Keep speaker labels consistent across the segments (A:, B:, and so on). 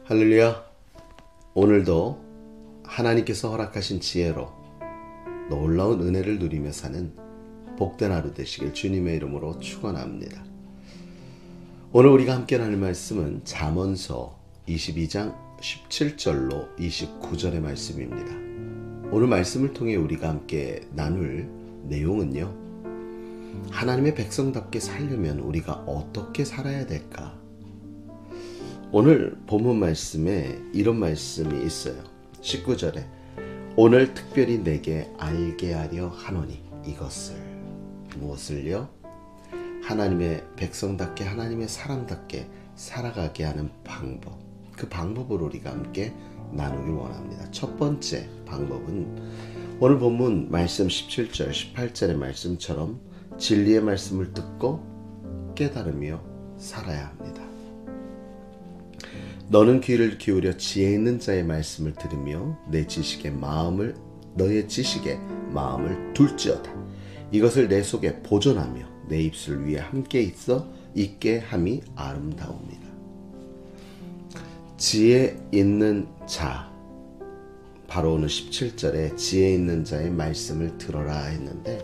A: 할렐루야. 오늘도 하나님께서 허락하신 지혜로 놀라운 은혜를 누리며 사는 복된 하루 되시길 주님의 이름으로 축원합니다. 오늘 우리가 함께 나눌 말씀은 잠언서 22장 17절로 29절의 말씀입니다. 오늘 말씀을 통해 우리가 함께 나눌 내용은요, 하나님의 백성답게 살려면 우리가 어떻게 살아야 될까? 오늘 본문 말씀에 이런 말씀이 있어요. 19절에 오늘 특별히 내게 알게 하려 하노니 이것을, 무엇을요? 하나님의 백성답게, 하나님의 사람답게 살아가게 하는 방법, 그 방법을 우리가 함께 나누길 원합니다. 첫 번째 방법은 오늘 본문 말씀 17절 18절의 말씀처럼 진리의 말씀을 듣고 깨달으며 살아야 합니다. 너는 귀를 기울여 지혜 있는 자의 말씀을 들으며 너의 지식에 마음을 둘지어다. 이것을 내 속에 보존하며 내 입술 위에 함께 있게 함이 아름다웁니다. 지혜 있는 자, 바로 오늘 17절에 지혜 있는 자의 말씀을 들어라 했는데,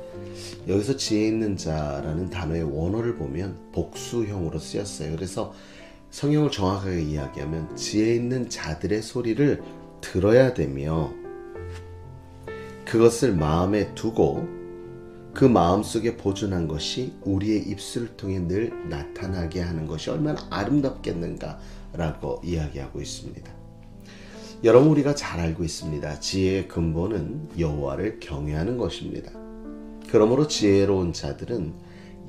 A: 여기서 지혜 있는 자라는 단어의 원어를 보면 복수형으로 쓰였어요. 그래서 성경을 정확하게 이야기하면 지혜 있는 자들의 소리를 들어야 되며, 그것을 마음에 두고 그 마음속에 보존한 것이 우리의 입술을 통해 늘 나타나게 하는 것이 얼마나 아름답겠는가라고 이야기하고 있습니다. 여러분, 우리가 잘 알고 있습니다. 지혜의 근본은 여호와를 경외하는 것입니다. 그러므로 지혜로운 자들은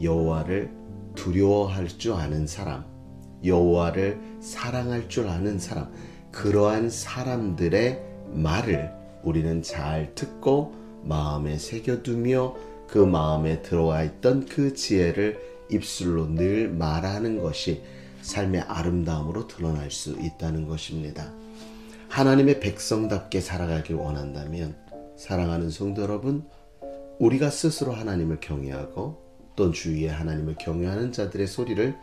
A: 여호와를 두려워할 줄 아는 사람, 여호와를 사랑할 줄 아는 사람, 그러한 사람들의 말을 우리는 잘 듣고 마음에 새겨두며 그 마음에 들어와 있던 그 지혜를 입술로 늘 말하는 것이 삶의 아름다움으로 드러날 수 있다는 것입니다. 하나님의 백성답게 살아가길 원한다면, 사랑하는 성도 여러분, 우리가 스스로 하나님을 경외하고 또 주위에 하나님을 경외하는 자들의 소리를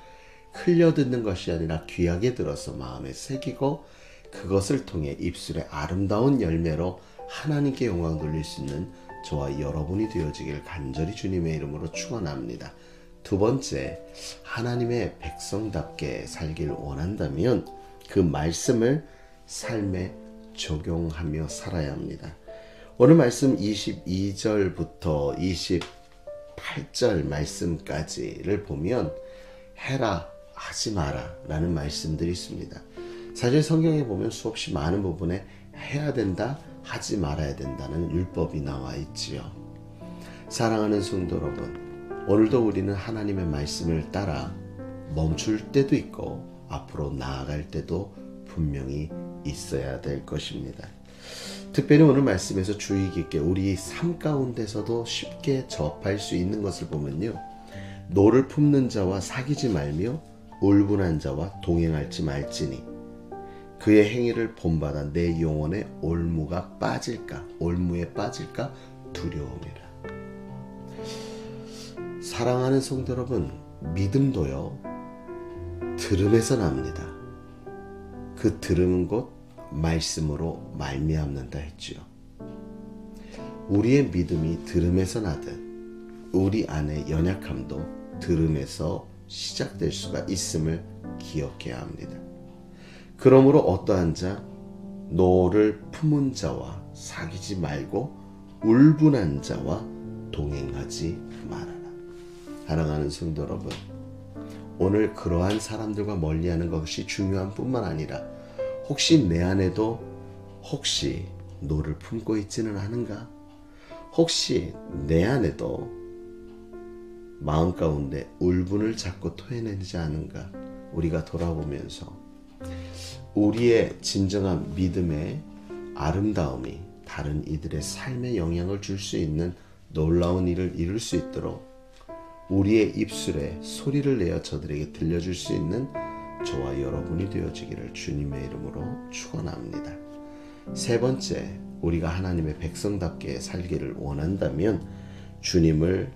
A: 흘려 듣는 것이 아니라 귀하게 들어서 마음에 새기고 그것을 통해 입술의 아름다운 열매로 하나님께 영광 돌릴 수 있는 저와 여러분이 되어지길 간절히 주님의 이름으로 축원합니다. 두 번째, 하나님의 백성답게 살길 원한다면 그 말씀을 삶에 적용하며 살아야 합니다. 오늘 말씀 22절부터 28절 말씀까지를 보면 해라, 하지 마라 라는 말씀들이 있습니다. 사실 성경에 보면 수없이 많은 부분에 해야 된다, 하지 말아야 된다는 율법이 나와 있지요. 사랑하는 성도 여러분, 오늘도 우리는 하나님의 말씀을 따라 멈출 때도 있고 앞으로 나아갈 때도 분명히 있어야 될 것입니다. 특별히 오늘 말씀에서 주의 깊게 우리 삶 가운데서도 쉽게 접할 수 있는 것을 보면요, 노를 품는 자와 사귀지 말며 울분한 자와 동행할지 말지니 그의 행위를 본받아 내 영혼의 올무에 빠질까 두려움이라. 사랑하는 성도 여러분, 믿음도요, 들음에서 납니다. 그 들음은 곧 말씀으로 말미암는다 했지요. 우리의 믿음이 들음에서 나듯 우리 안의 연약함도 들음에서 시작될 수가 있음을 기억해야 합니다. 그러므로 어떠한 자, 노를 품은 자와 사귀지 말고 울분한 자와 동행하지 말아라. 사랑하는 성도 여러분, 오늘 그러한 사람들과 멀리하는 것이 중요한 뿐만 아니라 혹시 내 안에도 혹시 노를 품고 있지는 않은가? 혹시 내 안에도 마음 가운데 울분을 자꾸 토해내지 않은가? 우리가 돌아보면서 우리의 진정한 믿음의 아름다움이 다른 이들의 삶에 영향을 줄 수 있는 놀라운 일을 이룰 수 있도록 우리의 입술에 소리를 내어 저들에게 들려줄 수 있는 저와 여러분이 되어지기를 주님의 이름으로 축원합니다. 세 번째, 우리가 하나님의 백성답게 살기를 원한다면 주님을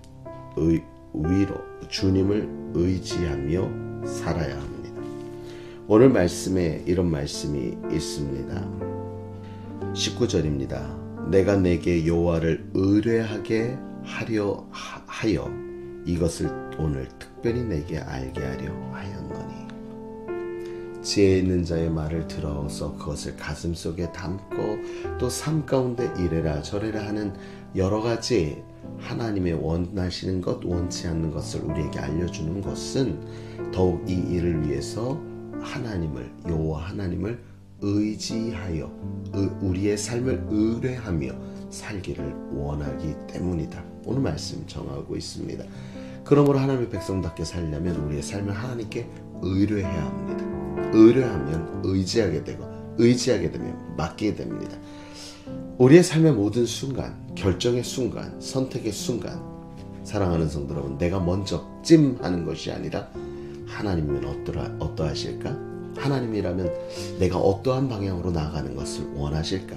A: 의지하며 살아야 합니다. 오늘 말씀에 이런 말씀이 있습니다. 19절입니다. 내가 내게 여호와를 의뢰하게 하여 이것을 오늘 특별히 내게 알게 하려 하였노니. 지혜 있는 자의 말을 들어서 그것을 가슴속에 담고 또 삶 가운데 이래라 저래라 하는 여러 가지 하나님의 원하시는 것 원치 않는 것을 우리에게 알려주는 것은 더욱 이 일을 위해서 하나님을 여호와 하나님을 의지하여 우리의 삶을 의뢰하며 살기를 원하기 때문이다. 오늘 말씀 정하고 있습니다. 그러므로 하나님의 백성답게 살려면 우리의 삶을 하나님께 의뢰해야 합니다. 의뢰하면 의지하게 되고 의지하게 되면 맡기게 됩니다. 우리의 삶의 모든 순간, 결정의 순간, 선택의 순간, 사랑하는 성도 여러분, 내가 먼저 찜하는 것이 아니라 하나님이면 어떠하실까? 하나님이라면 내가 어떠한 방향으로 나아가는 것을 원하실까?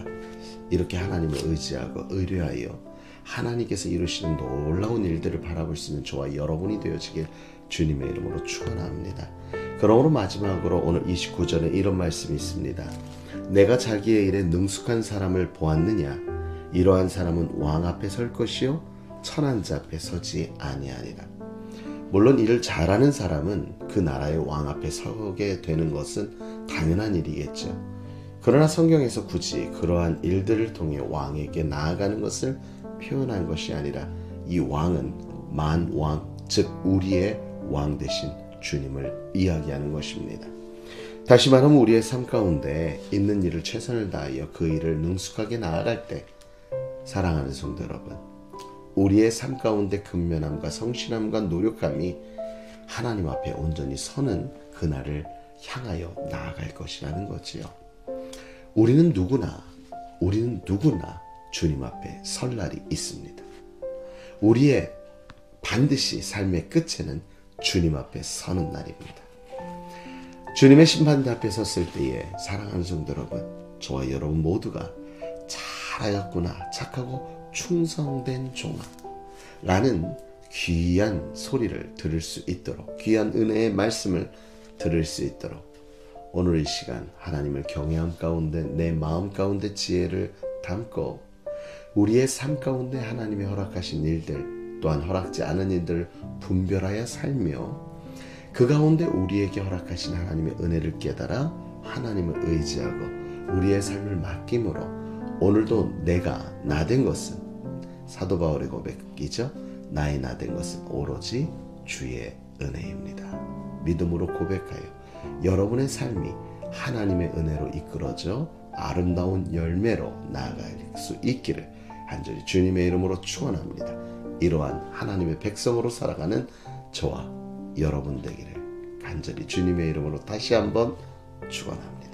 A: 이렇게 하나님을 의지하고 의뢰하여 하나님께서 이루시는 놀라운 일들을 바라볼 수 있는 저와 여러분이 되어지길 주님의 이름으로 축원합니다. 그러므로 마지막으로 오늘 29절에 이런 말씀이 있습니다. 내가 자기의 일에 능숙한 사람을 보았느냐? 이러한 사람은 왕 앞에 설 것이요 천한 자 앞에 서지 아니하니라. 물론 일을 잘하는 사람은 그 나라의 왕 앞에 서게 되는 것은 당연한 일이겠죠. 그러나 성경에서 굳이 그러한 일들을 통해 왕에게 나아가는 것을 표현한 것이 아니라 이 왕은 만왕, 즉 우리의 왕 되신 주님을 이야기하는 것입니다. 다시 말하면 우리의 삶 가운데 있는 일을 최선을 다하여 그 일을 능숙하게 나아갈 때, 사랑하는 성도 여러분, 우리의 삶 가운데 근면함과 성실함과 노력함이 하나님 앞에 온전히 서는 그날을 향하여 나아갈 것이라는 거지요. 우리는 누구나 주님 앞에 설 날이 있습니다. 우리의 반드시 삶의 끝에는 주님 앞에 서는 날입니다. 주님의 심판대 앞에 섰을 때에 사랑하는 성도 여러분, 저와 여러분 모두가 잘하였구나, 착하고 충성된 종아 라는 귀한 소리를 들을 수 있도록, 귀한 은혜의 말씀을 들을 수 있도록 오늘 이 시간 하나님을 경외함 가운데 내 마음 가운데 지혜를 담고 우리의 삶 가운데 하나님의 허락하신 일들 또한 허락지 않은 일들을 분별하여 살며 그 가운데 우리에게 허락하신 하나님의 은혜를 깨달아 하나님을 의지하고 우리의 삶을 맡김으로 오늘도 내가 나된 것은 사도 바울의 고백이죠. 나의 나된 것은 오로지 주의 은혜입니다. 믿음으로 고백하여 여러분의 삶이 하나님의 은혜로 이끌어져 아름다운 열매로 나아갈 수 있기를 간절히 주님의 이름으로 축원합니다. 이러한 하나님의 백성으로 살아가는 저와 여러분 되기를 간절히 주님의 이름으로 다시 한번 축원합니다.